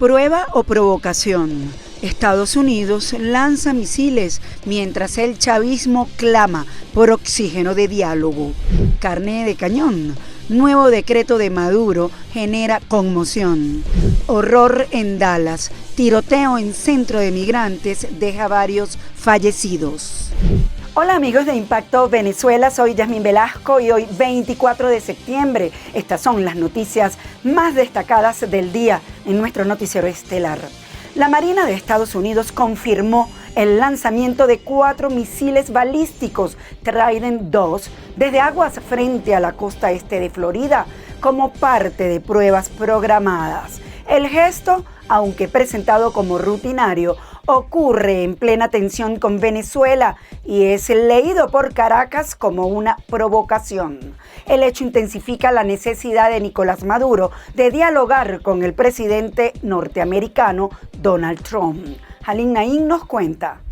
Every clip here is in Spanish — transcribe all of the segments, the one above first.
Prueba o provocación. Estados Unidos lanza misiles mientras el chavismo clama por oxígeno de diálogo. Carne de cañón. Nuevo decreto de Maduro genera conmoción. Horror en Dallas. Tiroteo en centro de migrantes deja varios fallecidos. Hola amigos de Impacto Venezuela, soy Yasmín Velasco y hoy 24 de septiembre. Estas son las noticias más destacadas del día en nuestro noticiero estelar. La Marina de Estados Unidos confirmó el lanzamiento de 4 misiles balísticos Trident II desde aguas frente a la costa este de Florida como parte de pruebas programadas. El gesto, aunque presentado como rutinario, ocurre en plena tensión con Venezuela y es leído por Caracas como una provocación. El hecho intensifica la necesidad de Nicolás Maduro de dialogar con el presidente norteamericano Donald Trump. Halim Naim nos cuenta.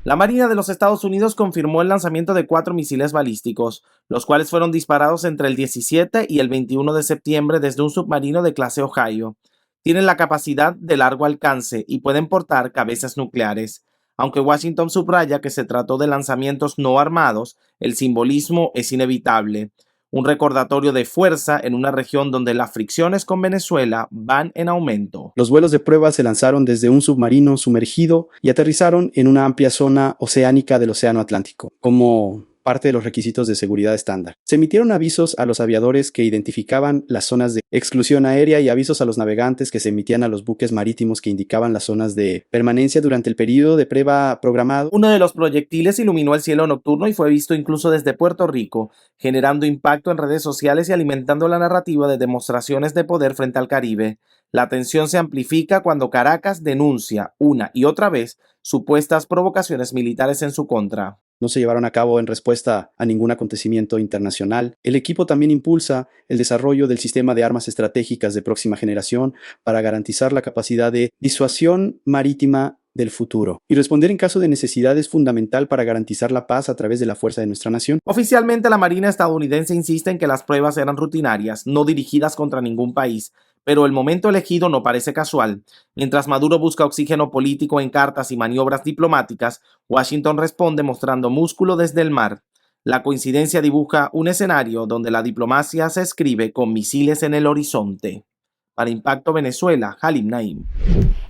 La Marina de los Estados Unidos confirmó el lanzamiento de 4 misiles balísticos, los cuales fueron disparados entre el 17 y el 21 de septiembre desde un submarino de clase Ohio. Tienen la capacidad de largo alcance y pueden portar cabezas nucleares. Aunque Washington subraya que se trató de lanzamientos no armados, el simbolismo es inevitable. Un recordatorio de fuerza en una región donde las fricciones con Venezuela van en aumento. Los vuelos de prueba se lanzaron desde un submarino sumergido y aterrizaron en una amplia zona oceánica del Océano Atlántico, como parte de los requisitos de seguridad estándar. Se emitieron avisos a los aviadores que identificaban las zonas de exclusión aérea y avisos a los navegantes que se emitían a los buques marítimos que indicaban las zonas de permanencia durante el periodo de prueba programado. Uno de los proyectiles iluminó el cielo nocturno y fue visto incluso desde Puerto Rico, generando impacto en redes sociales y alimentando la narrativa de demostraciones de poder frente al Caribe. La tensión se amplifica cuando Caracas denuncia una y otra vez supuestas provocaciones militares en su contra. No se llevaron a cabo en respuesta a ningún acontecimiento internacional. El equipo también impulsa el desarrollo del sistema de armas estratégicas de próxima generación para garantizar la capacidad de disuasión marítima del futuro. Y responder en caso de necesidad es fundamental para garantizar la paz a través de la fuerza de nuestra nación. Oficialmente, la Marina estadounidense insiste en que las pruebas eran rutinarias, no dirigidas contra ningún país. Pero el momento elegido no parece casual. Mientras Maduro busca oxígeno político en cartas y maniobras diplomáticas, Washington responde mostrando músculo desde el mar. La coincidencia dibuja un escenario donde la diplomacia se escribe con misiles en el horizonte. Para Impacto Venezuela, Halim Naim.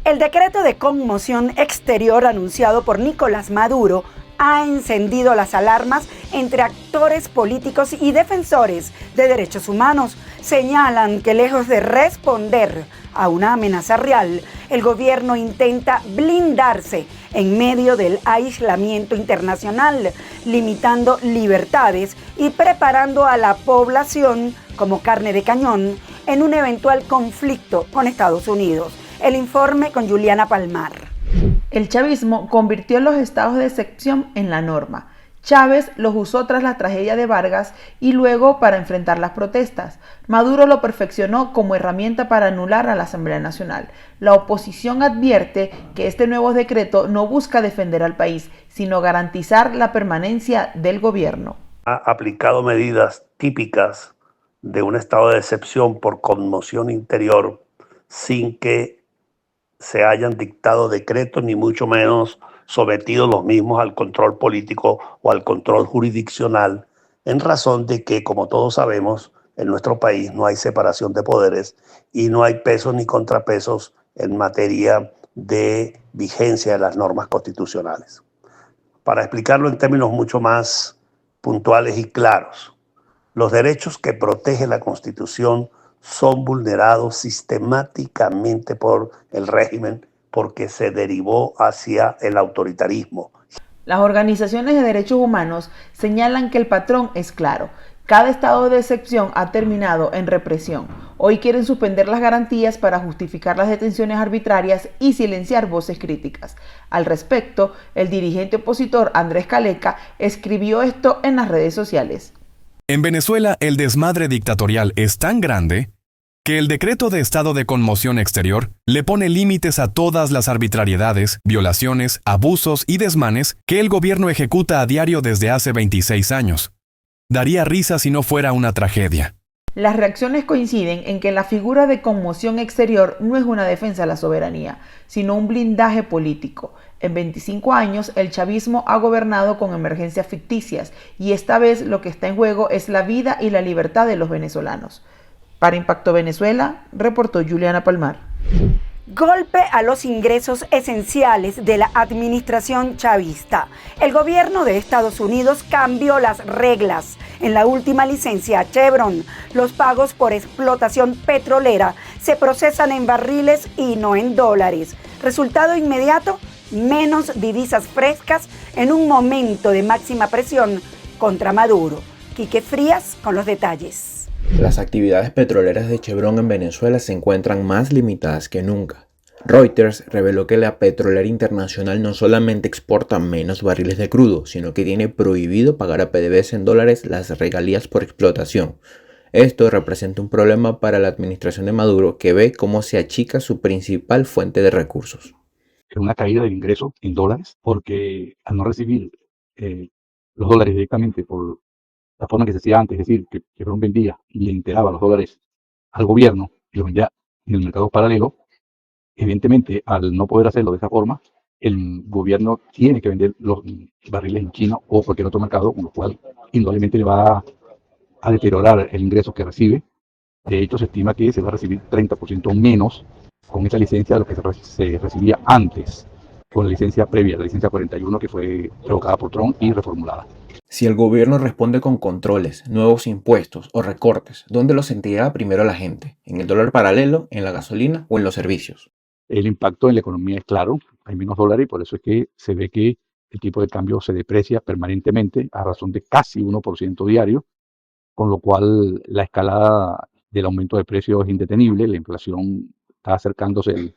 El decreto de conmoción exterior anunciado por Nicolás Maduro ha encendido las alarmas entre actores políticos y defensores de derechos humanos. Señalan que lejos de responder a una amenaza real, el gobierno intenta blindarse en medio del aislamiento internacional, limitando libertades y preparando a la población como carne de cañón en un eventual conflicto con Estados Unidos. El informe con Juliana Palmar. El chavismo convirtió los estados de excepción en la norma. Chávez los usó tras la tragedia de Vargas y luego para enfrentar las protestas. Maduro lo perfeccionó como herramienta para anular a la Asamblea Nacional. La oposición advierte que este nuevo decreto no busca defender al país, sino garantizar la permanencia del gobierno. Ha aplicado medidas típicas de un estado de excepción por conmoción interior sin que se hayan dictado decretos ni mucho menos sometido los mismos al control político o al control jurisdiccional, en razón de que, como todos sabemos, en nuestro país no hay separación de poderes y no hay pesos ni contrapesos en materia de vigencia de las normas constitucionales. Para explicarlo en términos mucho más puntuales y claros, los derechos que protege la Constitución son vulnerados sistemáticamente por el régimen porque se derivó hacia el autoritarismo. Las organizaciones de derechos humanos señalan que el patrón es claro. Cada estado de excepción ha terminado en represión. Hoy quieren suspender las garantías para justificar las detenciones arbitrarias y silenciar voces críticas. Al respecto, el dirigente opositor Andrés Caleca escribió esto en las redes sociales. En Venezuela, el desmadre dictatorial es tan grande que el decreto de estado de conmoción exterior le pone límites a todas las arbitrariedades, violaciones, abusos y desmanes que el gobierno ejecuta a diario desde hace 26 años. Daría risa si no fuera una tragedia. Las reacciones coinciden en que la figura de conmoción exterior no es una defensa de la soberanía, sino un blindaje político. En 25 años, el chavismo ha gobernado con emergencias ficticias y esta vez lo que está en juego es la vida y la libertad de los venezolanos. Para Impacto Venezuela, reportó Juliana Palmar. Golpe a los ingresos esenciales de la administración chavista. El gobierno de Estados Unidos cambió las reglas. En la última licencia a Chevron, los pagos por explotación petrolera se procesan en barriles y no en dólares. Resultado inmediato, menos divisas frescas en un momento de máxima presión contra Maduro. Quique Frías con los detalles. Las actividades petroleras de Chevron en Venezuela se encuentran más limitadas que nunca. Reuters reveló que la petrolera internacional no solamente exporta menos barriles de crudo, sino que tiene prohibido pagar a PDVSA en dólares las regalías por explotación. Esto representa un problema para la administración de Maduro, que ve cómo se achica su principal fuente de recursos. Es una caída del ingreso en dólares, porque al no recibir los dólares directamente por la forma que se hacía antes, es decir, que Chevron vendía y le entregaba los dólares al gobierno y los vendía en el mercado paralelo, evidentemente al no poder hacerlo de esa forma, el gobierno tiene que vender los barriles en China o cualquier otro mercado, con lo cual indudablemente le va a deteriorar el ingreso que recibe. De hecho, se estima que se va a recibir 30% menos con esa licencia de lo que se recibía antes, con la licencia previa, la licencia 41, que fue revocada por Trump y reformulada. Si el gobierno responde con controles, nuevos impuestos o recortes, ¿dónde los sentirá primero la gente? ¿En el dólar paralelo, en la gasolina o en los servicios? El impacto en la economía es claro, hay menos dólares y por eso es que se ve que el tipo de cambio se deprecia permanentemente a razón de casi 1% diario, con lo cual la escalada del aumento de precios es indetenible, la inflación está acercándose al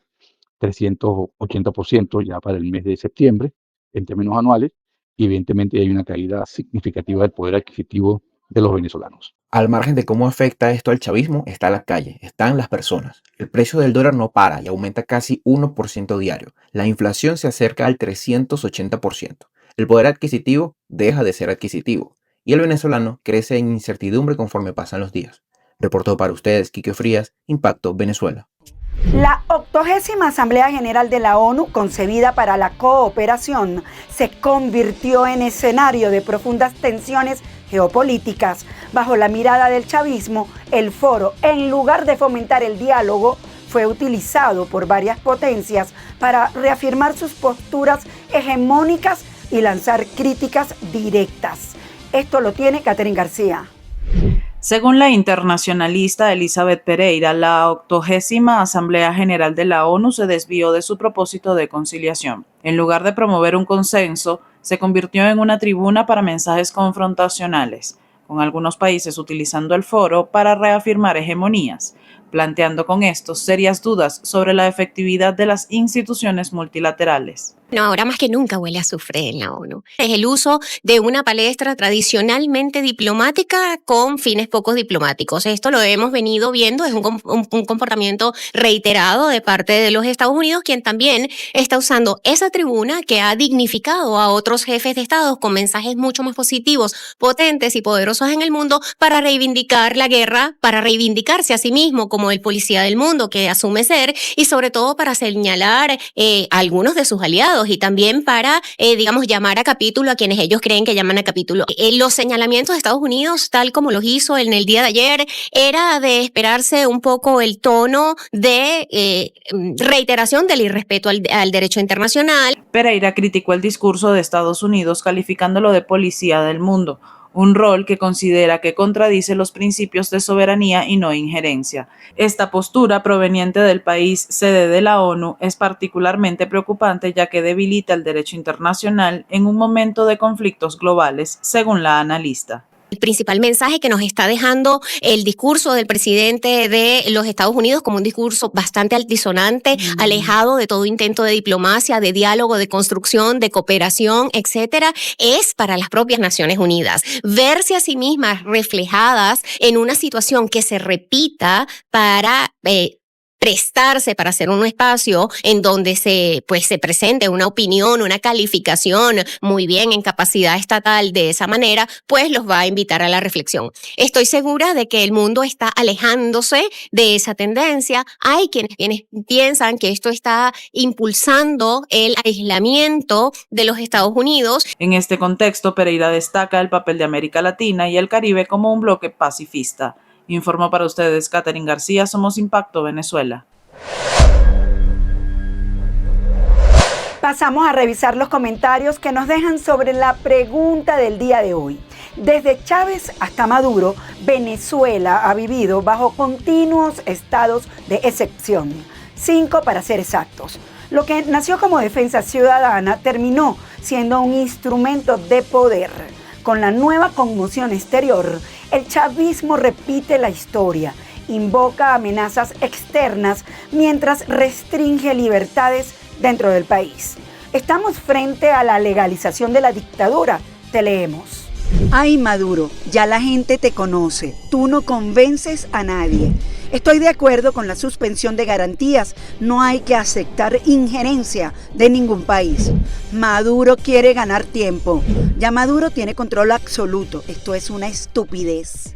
380% ya para el mes de septiembre en términos anuales, y evidentemente hay una caída significativa del poder adquisitivo de los venezolanos. Al margen de cómo afecta esto al chavismo, está la calle, están las personas. El precio del dólar no para y aumenta casi 1% diario. La inflación se acerca al 380%. El poder adquisitivo deja de ser adquisitivo. Y el venezolano crece en incertidumbre conforme pasan los días. Reportó para ustedes Quique Frías, Impacto Venezuela. La 80ª Asamblea General de la ONU, concebida para la cooperación, se convirtió en escenario de profundas tensiones geopolíticas. Bajo la mirada del chavismo, el foro, en lugar de fomentar el diálogo, fue utilizado por varias potencias para reafirmar sus posturas hegemónicas y lanzar críticas directas. Esto lo tiene Catherine García. Según la internacionalista Elizabeth Pereira, la 80ª Asamblea General de la ONU se desvió de su propósito de conciliación. En lugar de promover un consenso, se convirtió en una tribuna para mensajes confrontacionales, con algunos países utilizando el foro para reafirmar hegemonías, planteando con esto serias dudas sobre la efectividad de las instituciones multilaterales. No, ahora más que nunca huele a azufre en la ONU. Es el uso de una palestra tradicionalmente diplomática con fines poco diplomáticos. Esto lo hemos venido viendo, es un comportamiento reiterado de parte de los Estados Unidos, quien también está usando esa tribuna que ha dignificado a otros jefes de Estado con mensajes mucho más positivos, potentes y poderosos en el mundo para reivindicar la guerra, para reivindicarse a sí mismo como el policía del mundo que asume ser, y sobre todo para señalar a algunos de sus aliados, y también para, llamar a capítulo a quienes ellos creen que llaman a capítulo. Los señalamientos de Estados Unidos, tal como los hizo en el día de ayer, era de esperarse un poco el tono de reiteración del irrespeto al derecho internacional. Pereira criticó el discurso de Estados Unidos calificándolo de policía del mundo, un rol que considera que contradice los principios de soberanía y no injerencia. Esta postura proveniente del país sede de la ONU es particularmente preocupante, ya que debilita el derecho internacional en un momento de conflictos globales, según la analista. El principal mensaje que nos está dejando el discurso del presidente de los Estados Unidos como un discurso bastante altisonante, alejado de todo intento de diplomacia, de diálogo, de construcción, de cooperación, etcétera, es para las propias Naciones Unidas. Verse a sí mismas reflejadas en una situación que se repita para prestarse para hacer un espacio en donde se presente una opinión, una calificación muy bien en capacidad estatal de esa manera, pues los va a invitar a la reflexión. Estoy segura de que el mundo está alejándose de esa tendencia. Hay quienes piensan que esto está impulsando el aislamiento de los Estados Unidos. En este contexto, Pereira destaca el papel de América Latina y el Caribe como un bloque pacifista. Informó para ustedes Catherine García, Somos Impacto Venezuela. Pasamos a revisar los comentarios que nos dejan sobre la pregunta del día de hoy. Desde Chávez hasta Maduro, Venezuela ha vivido bajo continuos estados de excepción, 5 para ser exactos. Lo que nació como defensa ciudadana terminó siendo un instrumento de poder. Con la nueva conmoción exterior, el chavismo repite la historia, invoca amenazas externas mientras restringe libertades dentro del país. Estamos frente a la legalización de la dictadura. Te leemos. Ay, Maduro, ya la gente te conoce. Tú no convences a nadie. Estoy de acuerdo con la suspensión de garantías. No hay que aceptar injerencia de ningún país. Maduro quiere ganar tiempo. Ya Maduro tiene control absoluto. Esto es una estupidez.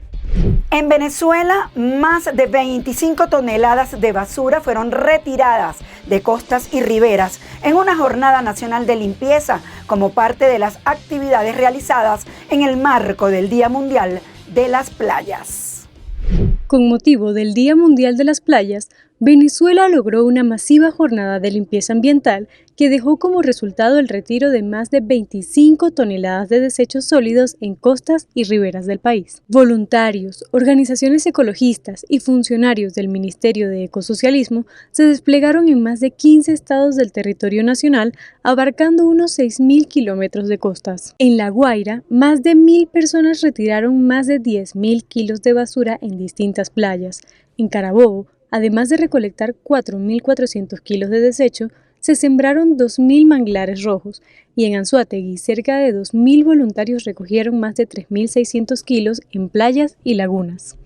En Venezuela, más de 25 toneladas de basura fueron retiradas de costas y riberas en una jornada nacional de limpieza como parte de las actividades realizadas en el marco del Día Mundial de las Playas. Con motivo del Día Mundial de las Playas, Venezuela logró una masiva jornada de limpieza ambiental que dejó como resultado el retiro de más de 25 toneladas de desechos sólidos en costas y riberas del país. Voluntarios, organizaciones ecologistas y funcionarios del Ministerio de Ecosocialismo se desplegaron en más de 15 estados del territorio nacional, abarcando unos 6.000 kilómetros de costas. En La Guaira, más de 1.000 personas retiraron más de 10.000 kilos de basura en distintas playas. En Carabobo, además de recolectar 4.400 kilos de desecho, se sembraron 2.000 manglares rojos y en Anzoátegui cerca de 2.000 voluntarios recogieron más de 3.600 kilos en playas y lagunas.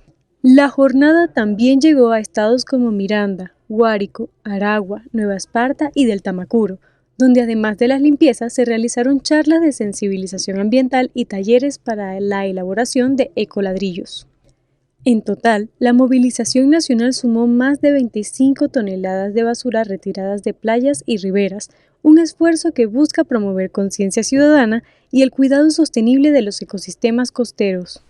La jornada también llegó a estados como Miranda, Guárico, Aragua, Nueva Esparta y del Tamacuro, donde además de las limpiezas se realizaron charlas de sensibilización ambiental y talleres para la elaboración de ecoladrillos. En total, la movilización nacional sumó más de 25 toneladas de basura retiradas de playas y riberas, un esfuerzo que busca promover conciencia ciudadana y el cuidado sostenible de los ecosistemas costeros.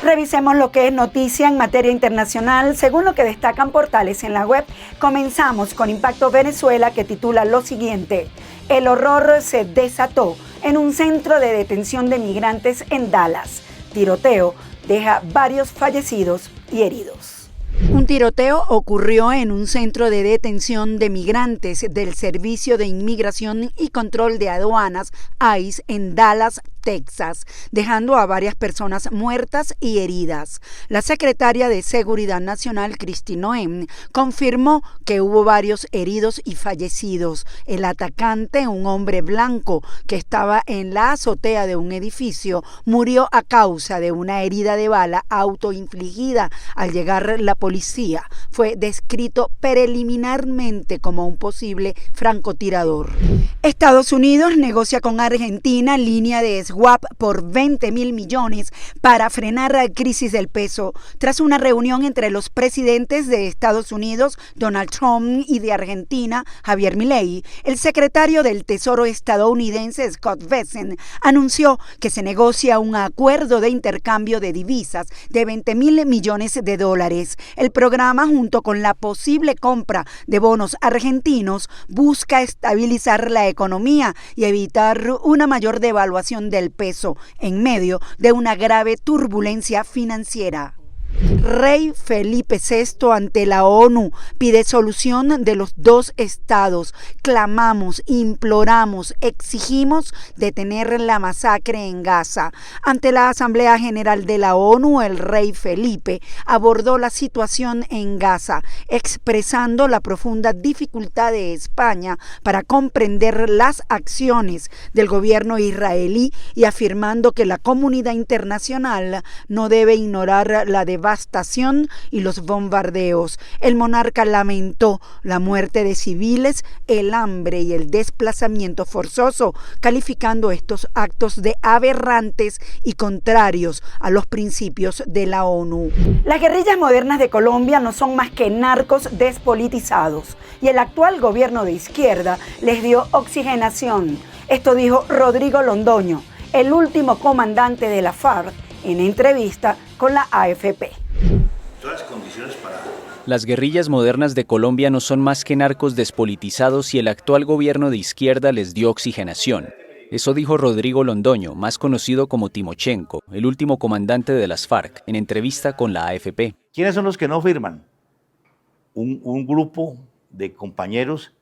Revisemos lo que es noticia en materia internacional, según lo que destacan portales en la web. Comenzamos con Impacto Venezuela, que titula lo siguiente: el horror se desató en un centro de detención de migrantes en Dallas. Tiroteo deja varios fallecidos y heridos. Un tiroteo ocurrió en un centro de detención de migrantes del Servicio de Inmigración y Control de Aduanas, ICE, en Dallas, Texas, dejando a varias personas muertas y heridas. La secretaria de Seguridad Nacional, Kristi Noem, confirmó que hubo varios heridos y fallecidos. El atacante, un hombre blanco que estaba en la azotea de un edificio, murió a causa de una herida de bala autoinfligida. Al llegar la policía, fue descrito preliminarmente como un posible francotirador. Estados Unidos negocia con Argentina línea de swap por 20.000 millones para frenar la crisis del peso. Tras una reunión entre los presidentes de Estados Unidos, Donald Trump, y de Argentina, Javier Milei, el secretario del Tesoro estadounidense, Scott Bessent, anunció que se negocia un acuerdo de intercambio de divisas de 20.000 millones de dólares. El programa, junto con la posible compra de bonos argentinos, busca estabilizar la economía y evitar una mayor devaluación del peso en medio de una grave turbulencia financiera. Rey Felipe VI ante la ONU pide solución de los dos estados. Clamamos, imploramos, exigimos detener la masacre en Gaza. Ante la Asamblea General de la ONU, el rey Felipe abordó la situación en Gaza, expresando la profunda dificultad de España para comprender las acciones del gobierno israelí y afirmando que la comunidad internacional no debe ignorar la devastación devastación y los bombardeos. El monarca lamentó la muerte de civiles, el hambre y el desplazamiento forzoso, calificando estos actos de aberrantes y contrarios a los principios de la ONU. Las guerrillas modernas de Colombia no son más que narcos despolitizados y el actual gobierno de izquierda les dio oxigenación. Esto dijo Rodrigo Londoño, el último comandante de la FARC, en entrevista con la AFP. Las guerrillas modernas de Colombia no son más que narcos despolitizados y el actual gobierno de izquierda les dio oxigenación. Eso dijo Rodrigo Londoño, más conocido como Timochenko, el último comandante de las FARC, en entrevista con la AFP. ¿Quiénes son los que no firman? Un grupo de compañeros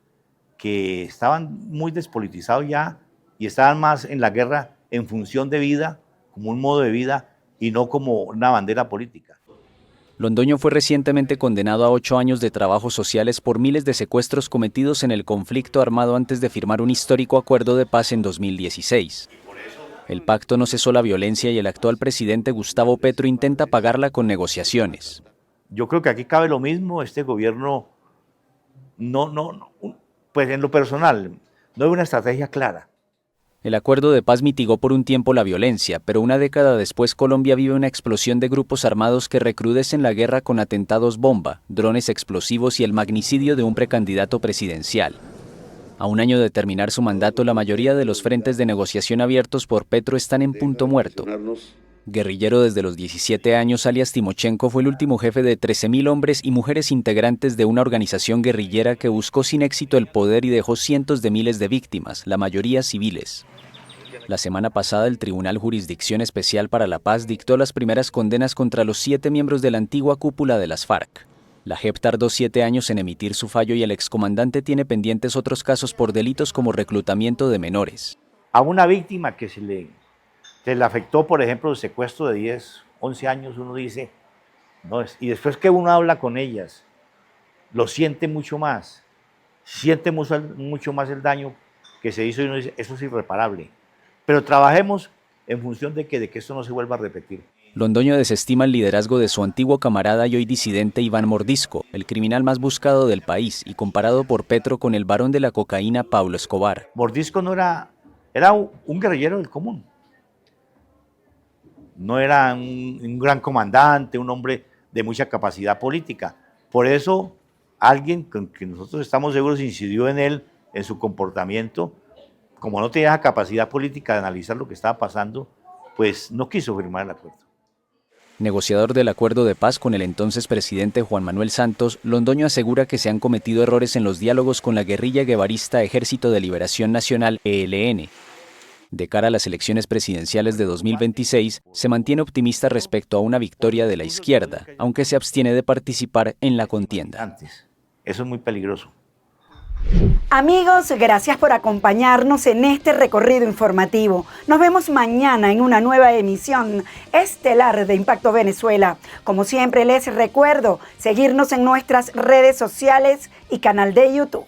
que estaban muy despolitizados ya y estaban más en la guerra en función de vida, como un modo de vida y no como una bandera política. Londoño fue recientemente condenado a 8 años de trabajos sociales por miles de secuestros cometidos en el conflicto armado antes de firmar un histórico acuerdo de paz en 2016. El pacto no cesó la violencia y el actual presidente Gustavo Petro intenta pagarla con negociaciones. Yo creo que aquí cabe lo mismo, este gobierno pues en lo personal no hay una estrategia clara. El acuerdo de paz mitigó por un tiempo la violencia, pero una década después Colombia vive una explosión de grupos armados que recrudecen la guerra con atentados bomba, drones explosivos y el magnicidio de un precandidato presidencial. A un año de terminar su mandato, la mayoría de los frentes de negociación abiertos por Petro están en punto muerto. Guerrillero desde los 17 años, alias Timochenko fue el último jefe de 13.000 hombres y mujeres integrantes de una organización guerrillera que buscó sin éxito el poder y dejó cientos de miles de víctimas, la mayoría civiles. La semana pasada, el Tribunal Jurisdicción Especial para la Paz dictó las primeras condenas contra los 7 miembros de la antigua cúpula de las FARC. La JEP tardó 7 años en emitir su fallo y el excomandante tiene pendientes otros casos por delitos como reclutamiento de menores. A una víctima que se le afectó, por ejemplo, el secuestro de 10, 11 años, uno dice, no, y después que uno habla con ellas, lo siente mucho más el daño que se hizo y uno dice, eso es irreparable. Pero trabajemos en función de que esto no se vuelva a repetir. Londoño desestima el liderazgo de su antiguo camarada y hoy disidente Iván Mordisco, el criminal más buscado del país y comparado por Petro con el barón de la cocaína Pablo Escobar. Mordisco era un guerrillero del común. No era un gran comandante, un hombre de mucha capacidad política. Por eso, alguien con que nosotros estamos seguros incidió en él, en su comportamiento. Como no tenía esa capacidad política de analizar lo que estaba pasando, pues no quiso firmar el acuerdo. Negociador del acuerdo de paz con el entonces presidente Juan Manuel Santos, Londoño asegura que se han cometido errores en los diálogos con la guerrilla guevarista Ejército de Liberación Nacional, ELN. De cara a las elecciones presidenciales de 2026, se mantiene optimista respecto a una victoria de la izquierda, aunque se abstiene de participar en la contienda. Eso es muy peligroso. Amigos, gracias por acompañarnos en este recorrido informativo. Nos vemos mañana en una nueva emisión estelar de Impacto Venezuela. Como siempre, les recuerdo seguirnos en nuestras redes sociales y canal de YouTube.